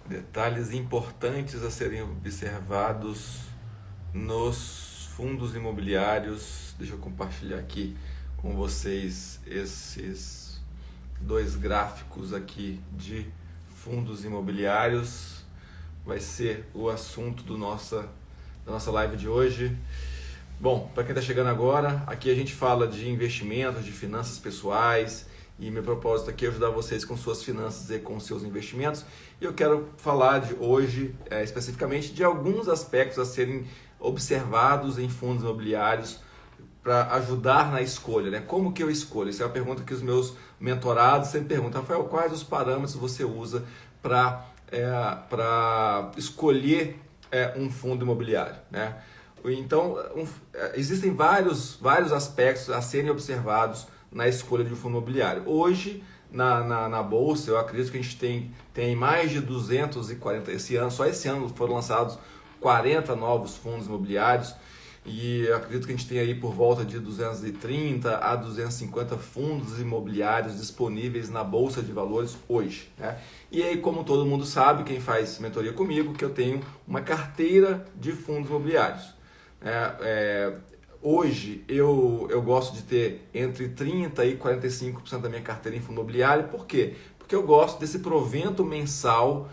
Detalhes importantes a serem observados nos fundos imobiliários. Deixa eu compartilhar aqui com vocês esses dois gráficos aqui de fundos imobiliários. Vai ser o assunto da nossa live de hoje. Bom, para quem está chegando agora, aqui a gente fala de investimentos, de finanças pessoais, e meu propósito aqui é ajudar vocês com suas finanças e com seus investimentos. E eu quero falar de hoje, especificamente, de alguns aspectos a serem observados em fundos imobiliários para ajudar na escolha, né? Como que eu escolho? Essa é uma pergunta que os meus mentorados sempre perguntam. Rafael, quais os parâmetros você usa para escolher um fundo imobiliário, né? Então, existem vários aspectos a serem observados na escolha de um fundo imobiliário. Hoje, na Bolsa, eu acredito que a gente tem mais de 240, só esse ano foram lançados 40 novos fundos imobiliários, e eu acredito que a gente tem aí por volta de 230 a 250 fundos imobiliários disponíveis na Bolsa de Valores hoje, né? E aí, como todo mundo sabe, quem faz mentoria comigo, que eu tenho uma carteira de fundos imobiliários. Hoje eu gosto de ter entre 30% e 45% da minha carteira em fundo imobiliário. Por quê? Porque eu gosto desse provento mensal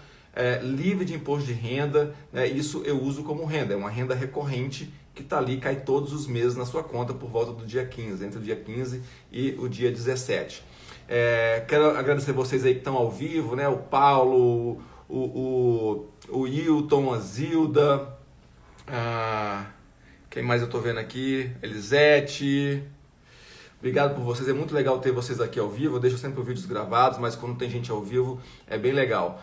livre de imposto de renda, né? Isso eu uso como renda, é uma renda recorrente que está ali, cai todos os meses na sua conta por volta do dia 15, entre o dia 15 e o dia 17. Quero agradecer vocês aí que estão ao vivo, né? O Paulo, o Hilton, a Zilda, quem mais eu estou vendo aqui? Elisete. Obrigado por vocês, é muito legal ter vocês aqui ao vivo. Eu deixo sempre os vídeos gravados, mas quando tem gente ao vivo é bem legal.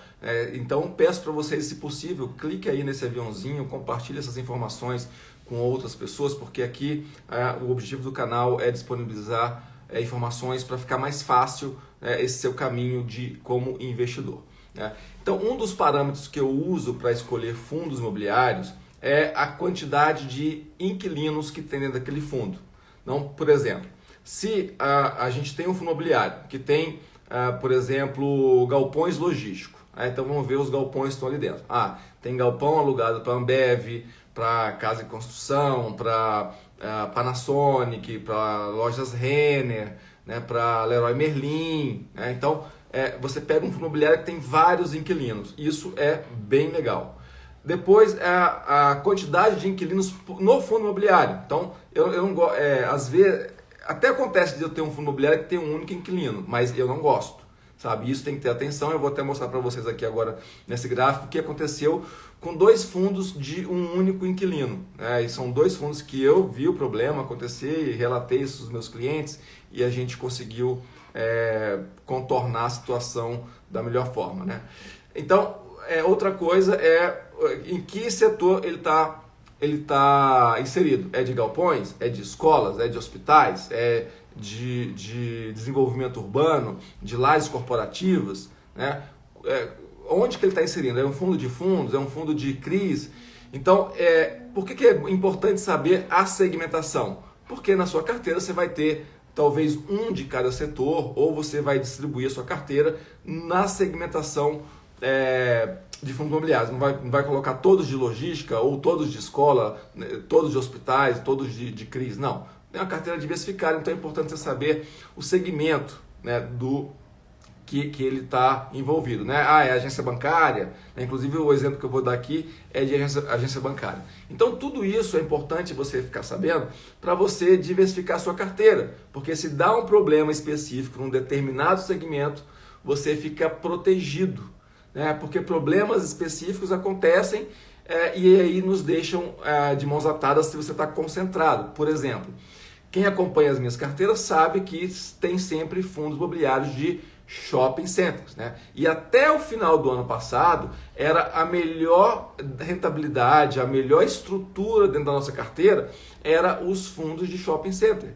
Então peço para vocês, se possível, clique aí nesse aviãozinho, compartilhe essas informações com outras pessoas, porque aqui o objetivo do canal é disponibilizar informações para ficar mais fácil esse seu caminho como investidor, né? Então, um dos parâmetros que eu uso para escolher fundos imobiliários é a quantidade de inquilinos que tem dentro daquele fundo. Então, por exemplo, se a gente tem um fundo imobiliário que tem, por exemplo, galpões logísticos, então vamos ver os galpões que estão ali dentro. Tem galpão alugado para Ambev, para Casa de Construção, para Panasonic, para lojas Renner, né, para Leroy Merlin, né? Então, você pega um fundo imobiliário que tem vários inquilinos. Isso é bem legal. Depois, a quantidade de inquilinos no fundo imobiliário. Então, eu não gosto, às vezes, até acontece de eu ter um fundo imobiliário que tem um único inquilino, mas eu não gosto, sabe? Isso tem que ter atenção. Eu vou até mostrar para vocês aqui agora, nesse gráfico, o que aconteceu com dois fundos de um único inquilino, né? E são dois fundos que eu vi o problema acontecer e relatei isso aos meus clientes, e a gente conseguiu contornar a situação da melhor forma, né? Então, outra coisa em que setor ele tá inserido. É de galpões? É de escolas? É de hospitais? É de desenvolvimento urbano? De lajes corporativas? Né? Onde que ele está inserindo? É um fundo de fundos? É um fundo de CRIs? Então, por que é importante saber a segmentação? Porque na sua carteira você vai ter talvez um de cada setor, ou você vai distribuir a sua carteira na segmentação de fundos imobiliários. Não vai colocar todos de logística, ou todos de escola, todos de hospitais, todos de CRIs. Não. É uma carteira diversificada, então é importante você saber o segmento, né, do que ele está envolvido, né? É agência bancária, né? Inclusive o exemplo que eu vou dar aqui é de agência bancária. Então tudo isso é importante você ficar sabendo para você diversificar a sua carteira, porque se dá um problema específico num determinado segmento, você fica protegido, né? Porque problemas específicos acontecem e aí nos deixam de mãos atadas se você está concentrado. Por exemplo, quem acompanha as minhas carteiras sabe que tem sempre fundos imobiliários de shopping centers, né? E até o final do ano passado era a melhor rentabilidade, a melhor estrutura dentro da nossa carteira era os fundos de shopping center.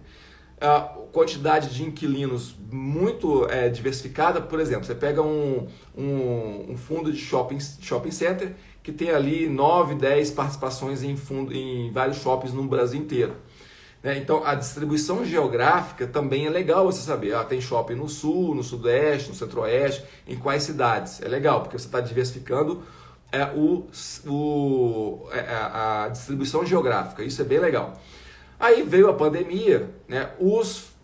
A quantidade de inquilinos muito diversificada. Por exemplo, você pega um fundo de shopping center que tem ali 9, 10 participações em vários shoppings no Brasil inteiro. né? Então, a distribuição geográfica também é legal você saber. Tem shopping no sul, no sudeste, no centro-oeste, em quais cidades. É legal, porque você está diversificando a distribuição geográfica. Isso é bem legal. Aí veio a pandemia, né? Os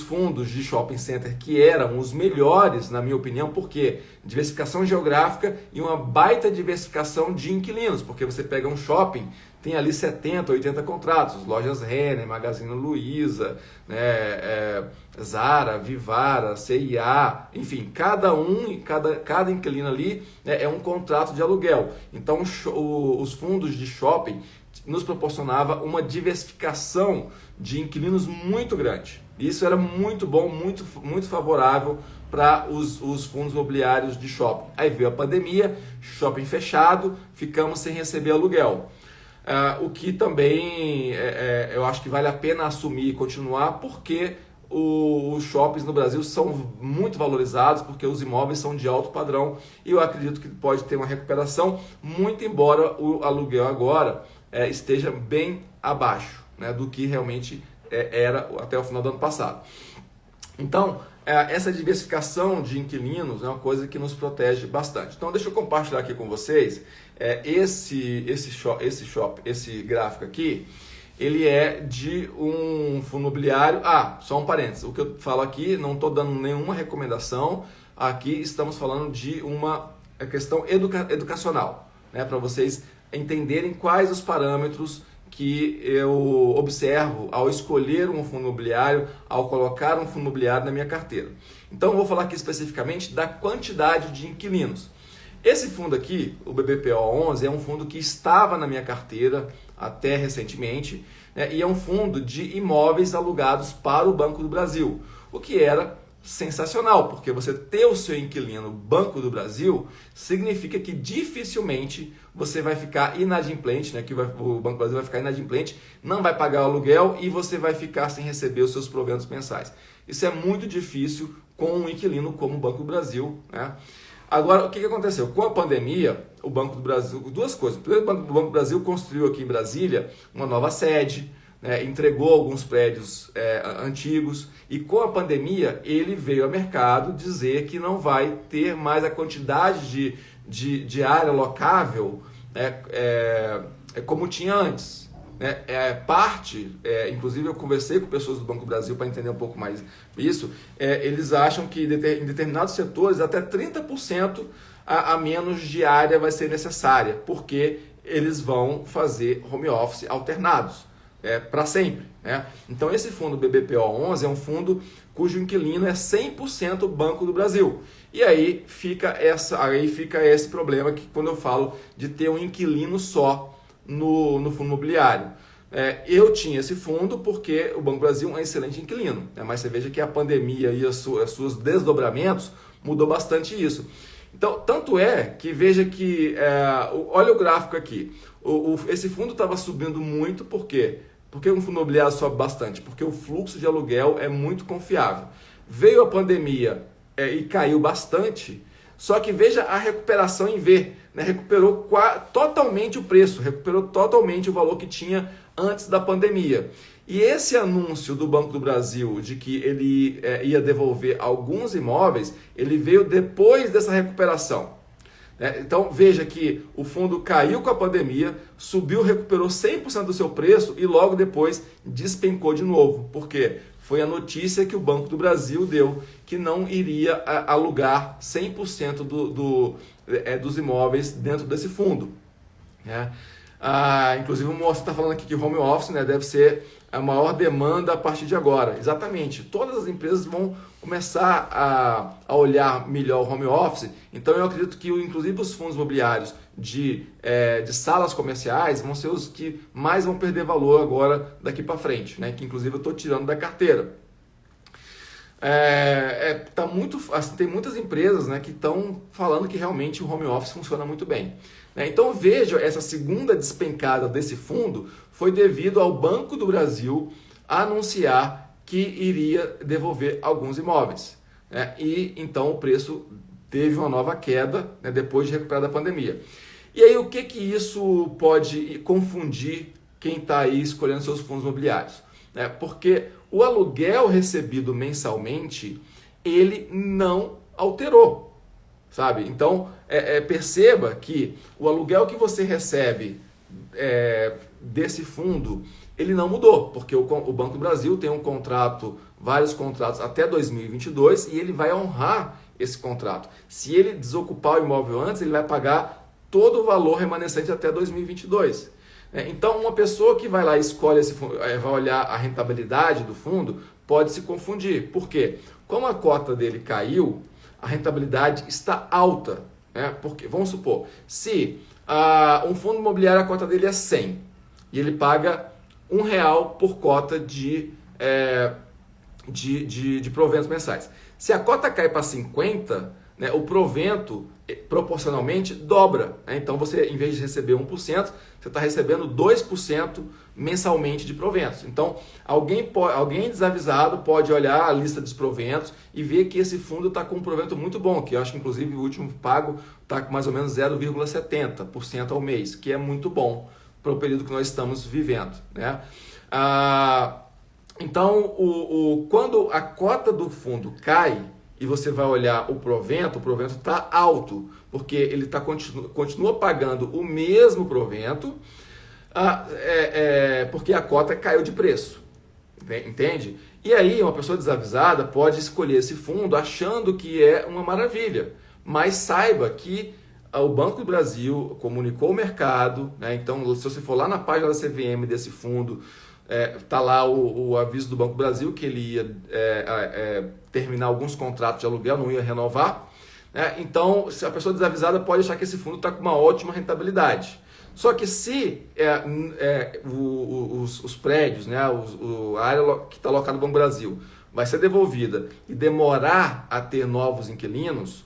fundos de shopping center que eram os melhores, na minha opinião, porque diversificação geográfica e uma baita diversificação de inquilinos, porque você pega um shopping, tem ali 70, 80 contratos, lojas Renner, Magazine Luiza, né, Zara, Vivara, CIA, enfim, cada inquilino ali, né, é um contrato de aluguel. Então os fundos de shopping nos proporcionava uma diversificação de inquilinos muito grande. Isso era muito bom, muito favorável para os fundos imobiliários de shopping. Aí veio a pandemia, shopping fechado, ficamos sem receber aluguel. O que também eu acho que vale a pena assumir e continuar, porque os shoppings no Brasil são muito valorizados, porque os imóveis são de alto padrão e eu acredito que pode ter uma recuperação, muito embora o aluguel agora esteja bem abaixo, né, do que realmente era até o final do ano passado. Então, essa diversificação de inquilinos é uma coisa que nos protege bastante. Então, deixa eu compartilhar aqui com vocês esse gráfico aqui. Ele é de um fundo imobiliário. Só um parênteses. O que eu falo aqui, não estou dando nenhuma recomendação. Aqui estamos falando de uma questão educacional, né, para vocês entenderem quais os parâmetros que eu observo ao escolher um fundo imobiliário, ao colocar um fundo imobiliário na minha carteira. Então, eu vou falar aqui especificamente da quantidade de inquilinos. Esse fundo aqui, o BBPO11, é um fundo que estava na minha carteira até recentemente, né, e é um fundo de imóveis alugados para o Banco do Brasil, o que era sensacional, porque você ter o seu inquilino Banco do Brasil significa que dificilmente você vai ficar inadimplente, né? Que o Banco do Brasil vai ficar inadimplente, não vai pagar o aluguel e você vai ficar sem receber os seus proventos mensais. Isso é muito difícil com um inquilino como o Banco do Brasil, né? Agora, o que aconteceu? Com a pandemia, o Banco do Brasil, duas coisas. Primeiro, o Banco do Brasil construiu aqui em Brasília uma nova sede, né, entregou alguns prédios antigos, e com a pandemia ele veio ao mercado dizer que não vai ter mais a quantidade de área locável como tinha antes. Inclusive eu conversei com pessoas do Banco do Brasil para entender um pouco mais isso, eles acham que em determinados setores até 30% a menos de área vai ser necessária, porque eles vão fazer home office alternados. Para sempre, né? Então esse fundo BBPO11 é um fundo cujo inquilino é 100% Banco do Brasil. E aí fica esse problema que quando eu falo de ter um inquilino só no fundo imobiliário. Eu tinha esse fundo porque o Banco do Brasil é um excelente inquilino, né? Mas você veja que a pandemia e os seus desdobramentos mudou bastante isso. Então, tanto é que veja que, olha o gráfico aqui, esse fundo estava subindo muito, por quê? Porque um fundo imobiliário sobe bastante? Porque o fluxo de aluguel é muito confiável. Veio a pandemia e caiu bastante, só que veja a recuperação em V, né? Recuperou totalmente o preço, recuperou totalmente o valor que tinha antes da pandemia. E esse anúncio do Banco do Brasil de que ele ia devolver alguns imóveis, ele veio depois dessa recuperação. Então veja que o fundo caiu com a pandemia, subiu, recuperou 100% do seu preço e logo depois despencou de novo. Por quê? Foi a notícia que o Banco do Brasil deu que não iria alugar 100% dos imóveis dentro desse fundo. Inclusive o moço está falando aqui que home office, né, deve ser a maior demanda a partir de agora. Exatamente, todas as empresas vão começar a olhar melhor o home office, então eu acredito que inclusive os fundos imobiliários de salas comerciais vão ser os que mais vão perder valor agora daqui para frente, né, que inclusive eu estou tirando da carteira. Tem muitas empresas, né, que estão falando que realmente o home office funciona muito bem. Então veja, essa segunda despencada desse fundo foi devido ao Banco do Brasil anunciar que iria devolver alguns imóveis. E então o preço teve uma nova queda, né, depois de recuperar da pandemia. E aí o que isso pode confundir quem está aí escolhendo seus fundos imobiliários? né? Porque o aluguel recebido mensalmente, ele não alterou, sabe? Então, perceba que o aluguel que você recebe desse fundo, ele não mudou, porque o Banco do Brasil tem um contrato, vários contratos até 2022 e ele vai honrar esse contrato. Se ele desocupar o imóvel antes, ele vai pagar todo o valor remanescente até 2022. Então, uma pessoa que vai lá e escolhe esse fundo, vai olhar a rentabilidade do fundo, pode se confundir. Por quê? Como a cota dele caiu, a rentabilidade está alta. Porque, vamos supor, se um fundo imobiliário, a cota dele é 100 e ele paga R$1 por cota de proventos mensais. Se a cota cai para 50, né, o provento proporcionalmente dobra. Então, você, em vez de receber 1%, você está recebendo 2% mensalmente de proventos. Então, alguém desavisado pode olhar a lista dos proventos e ver que esse fundo está com um provento muito bom, que eu acho que, inclusive, o último pago está com mais ou menos 0,70% ao mês, que é muito bom para o período que nós estamos vivendo, né? Então, quando a cota do fundo cai e você vai olhar o provento está alto, porque ele continua pagando o mesmo provento, porque a cota caiu de preço, entende? E aí, uma pessoa desavisada pode escolher esse fundo achando que é uma maravilha, mas saiba que o Banco do Brasil comunicou o mercado, né? Então, se você for lá na página da CVM desse fundo, está lá o aviso do Banco do Brasil que ele ia terminar alguns contratos de aluguel, não ia renovar. Né? Então, se a pessoa desavisada pode achar que esse fundo está com uma ótima rentabilidade. Só que se os prédios, né, a área que está alocada no Banco do Brasil vai ser devolvida e demorar a ter novos inquilinos,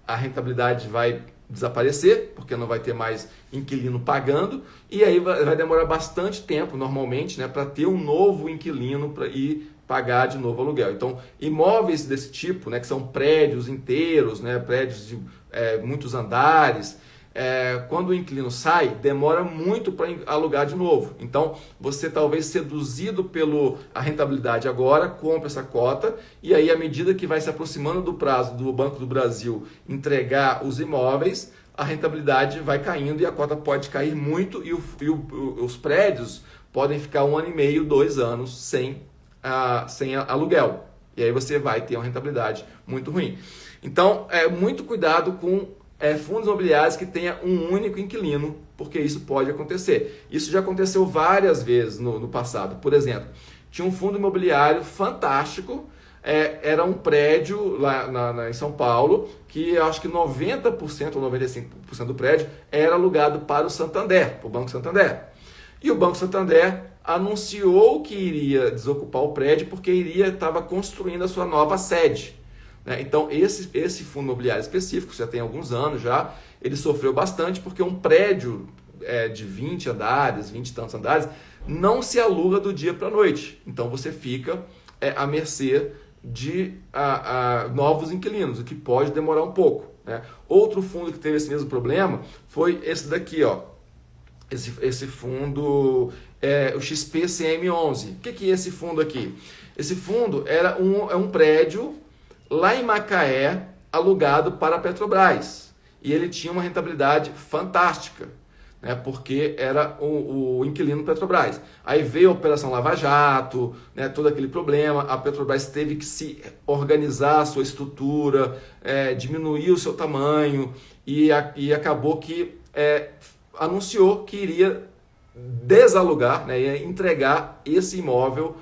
a rentabilidade vai desaparecer, porque não vai ter mais inquilino pagando, e aí vai demorar bastante tempo, normalmente, né, para ter um novo inquilino e pagar de novo aluguel. Então, imóveis desse tipo, né, que são prédios inteiros, né, prédios de muitos andares, quando o inquilino sai, demora muito para alugar de novo. Então, você talvez seduzido pela rentabilidade agora, compra essa cota e aí, à medida que vai se aproximando do prazo do Banco do Brasil entregar os imóveis, a rentabilidade vai caindo e a cota pode cair muito e os prédios podem ficar 1 ano e meio, 2 anos sem aluguel. E aí você vai ter uma rentabilidade muito ruim. Então, muito cuidado com fundos imobiliários que tenha um único inquilino, porque isso pode acontecer. Isso já aconteceu várias vezes no passado. Por exemplo, tinha um fundo imobiliário fantástico, era um prédio lá em São Paulo, que eu acho que 90% ou 95% do prédio era alugado para o Santander, para o Banco Santander. E o Banco Santander anunciou que iria desocupar o prédio porque estava construindo a sua nova sede. Então, esse fundo imobiliário específico, já tem alguns anos já, ele sofreu bastante porque um prédio de 20 andares, 20 e tantos andares, não se aluga do dia para a noite. Então, você fica à mercê de novos inquilinos, o que pode demorar um pouco. Né? Outro fundo que teve esse mesmo problema foi esse daqui, ó. Esse fundo, o XPCM11. O que é esse fundo aqui? Esse fundo é um prédio lá em Macaé, alugado para a Petrobras. E ele tinha uma rentabilidade fantástica, né, porque era o inquilino Petrobras. Aí veio a Operação Lava Jato, né, todo aquele problema, a Petrobras teve que se organizar a sua estrutura, diminuir o seu tamanho, e acabou que anunciou que iria desalugar, né, ia entregar esse imóvel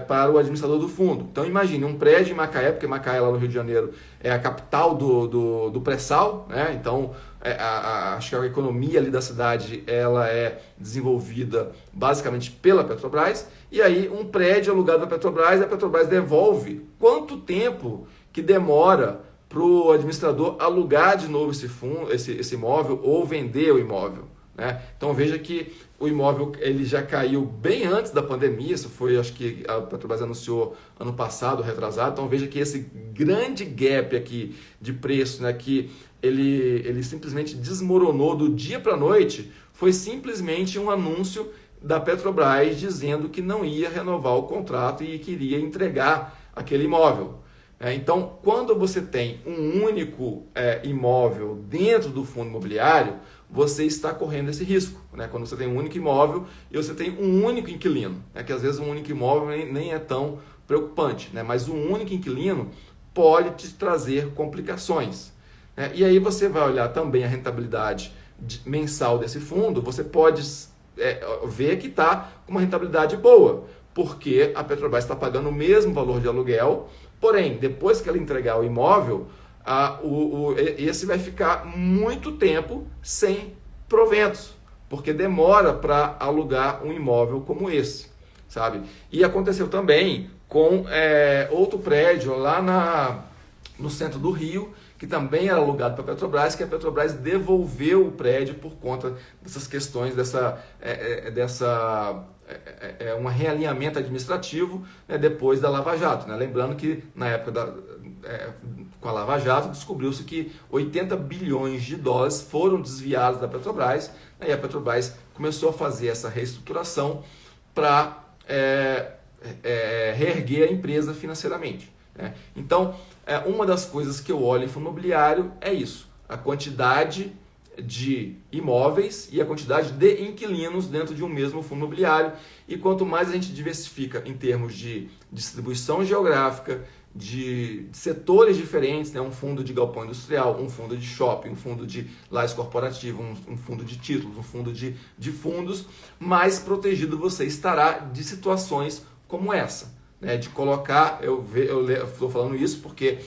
para o administrador do fundo. Então imagine um prédio em Macaé, porque Macaé lá no Rio de Janeiro é a capital do pré-sal, né? Então acho que a economia ali da cidade ela é desenvolvida basicamente pela Petrobras, e aí um prédio alugado da Petrobras, a Petrobras devolve. Quanto tempo que demora para o administrador alugar de novo esse imóvel ou vender o imóvel? Né? Então veja que o imóvel ele já caiu bem antes da pandemia, isso foi, acho que a Petrobras anunciou ano passado, retrasado. Então veja que esse grande gap aqui de preço, né, que ele simplesmente desmoronou do dia para a noite, foi simplesmente um anúncio da Petrobras dizendo que não ia renovar o contrato e queria entregar aquele imóvel. Então, quando você tem um único imóvel dentro do fundo imobiliário, você está correndo esse risco. Quando você tem um único imóvel e você tem um único inquilino, que às vezes um único imóvel nem é tão preocupante, mas um único inquilino pode te trazer complicações. E aí você vai olhar também a rentabilidade mensal desse fundo, você pode ver que está com uma rentabilidade boa, porque a Petrobras está pagando o mesmo valor de aluguel, porém, depois que ela entregar o imóvel, esse vai ficar muito tempo sem proventos, porque demora para alugar um imóvel como esse, sabe? E aconteceu também com outro prédio lá no centro do Rio, que também era alugado para a Petrobras, que a Petrobras devolveu o prédio por conta dessas questões, um realinhamento administrativo depois da Lava Jato. Lembrando que na época com a Lava Jato descobriu-se que 80 bilhões de dólares foram desviados da Petrobras, e a Petrobras começou a fazer essa reestruturação para reerguer a empresa financeiramente. Então, uma das coisas que eu olho em fundo imobiliário é isso, a quantidade de imóveis e a quantidade de inquilinos dentro de um mesmo fundo imobiliário. E quanto mais a gente diversifica em termos de distribuição geográfica, de setores diferentes, um fundo de galpão industrial, um fundo de shopping, um fundo de lajes corporativo, um fundo de títulos, um fundo de fundos, mais protegido você estará de situações como essa. De colocar, eu estou falando isso porque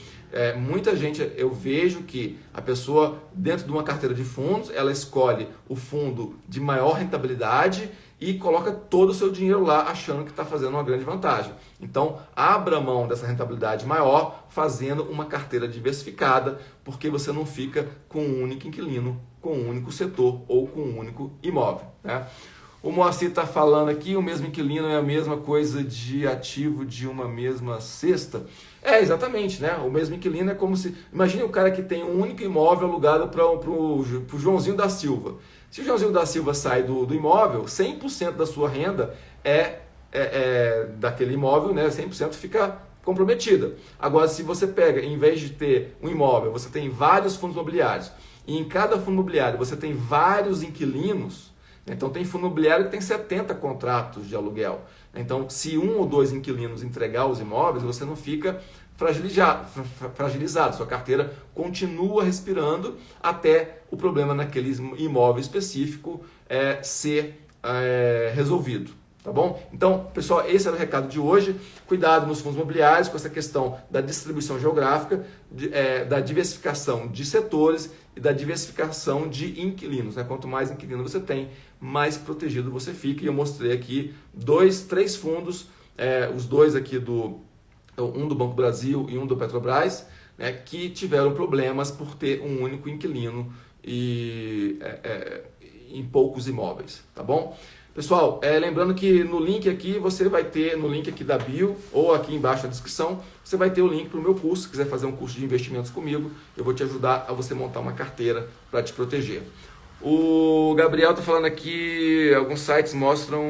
muita gente, eu vejo que a pessoa dentro de uma carteira de fundos, ela escolhe o fundo de maior rentabilidade e coloca todo o seu dinheiro lá achando que está fazendo uma grande vantagem. Então, abra mão dessa rentabilidade maior fazendo uma carteira diversificada, porque você não fica com um único inquilino, com um único setor ou com um único imóvel. O Moacir está falando aqui, o mesmo inquilino é a mesma coisa de ativo de uma mesma cesta. Exatamente, O mesmo inquilino é como se... Imagine o cara que tem um único imóvel alugado para o Joãozinho da Silva. Se o Joãozinho da Silva sai do imóvel, 100% da sua renda daquele imóvel, 100% fica comprometida. Agora, se você pega, em vez de ter um imóvel, você tem vários fundos imobiliários, e em cada fundo imobiliário você tem vários inquilinos. Então, tem fundo imobiliário que tem 70 contratos de aluguel. Então, se um ou dois inquilinos entregar os imóveis, você não fica fragilizado. Sua carteira continua respirando até o problema naquele imóvel específico ser resolvido. Tá bom? Então, pessoal, esse era o recado de hoje. Cuidado nos fundos imobiliários com essa questão da distribuição geográfica, da diversificação de setores e da diversificação de inquilinos. Quanto mais inquilino você tem, mais protegido você fica. E eu mostrei aqui 3 fundos, os dois aqui um do Banco do Brasil e um do Petrobras, que tiveram problemas por ter um único inquilino e em poucos imóveis. Tá bom? Pessoal, lembrando que no link aqui, você vai ter, no link aqui da bio, ou aqui embaixo na descrição, você vai ter o link para o meu curso. Se quiser fazer um curso de investimentos comigo, eu vou te ajudar a você montar uma carteira para te proteger. O Gabriel está falando aqui, alguns sites mostram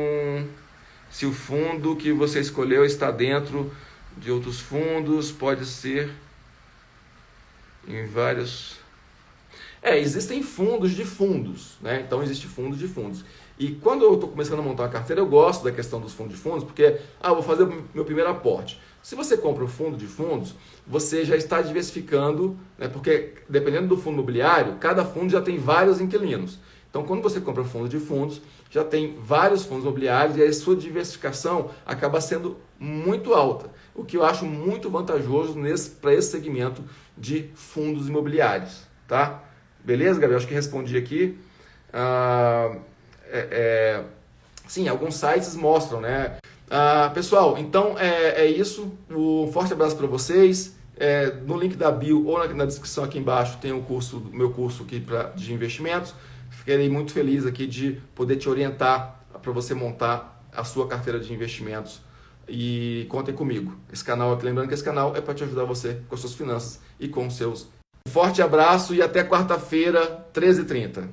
se o fundo que você escolheu está dentro de outros fundos, pode ser em vários... existem fundos de fundos, Então existe fundos de fundos. E quando eu estou começando a montar uma carteira, eu gosto da questão dos fundos de fundos, porque, vou fazer o meu primeiro aporte. Se você compra um fundo de fundos, você já está diversificando, porque dependendo do fundo imobiliário, cada fundo já tem vários inquilinos. Então, quando você compra um fundo de fundos, já tem vários fundos imobiliários e a sua diversificação acaba sendo muito alta, o que eu acho muito vantajoso para esse segmento de fundos imobiliários. Tá? Beleza, Gabriel? Acho que respondi aqui. Sim, alguns sites mostram, pessoal, então é isso. Um forte abraço para vocês. No link da bio ou na descrição aqui embaixo tem o meu curso aqui de investimentos. Ficarei muito feliz aqui de poder te orientar para você montar a sua carteira de investimentos. E contem comigo. Esse canal aqui, lembrando que esse canal é para te ajudar você com as suas finanças e com os seus. Um forte abraço e até quarta-feira, 13h30.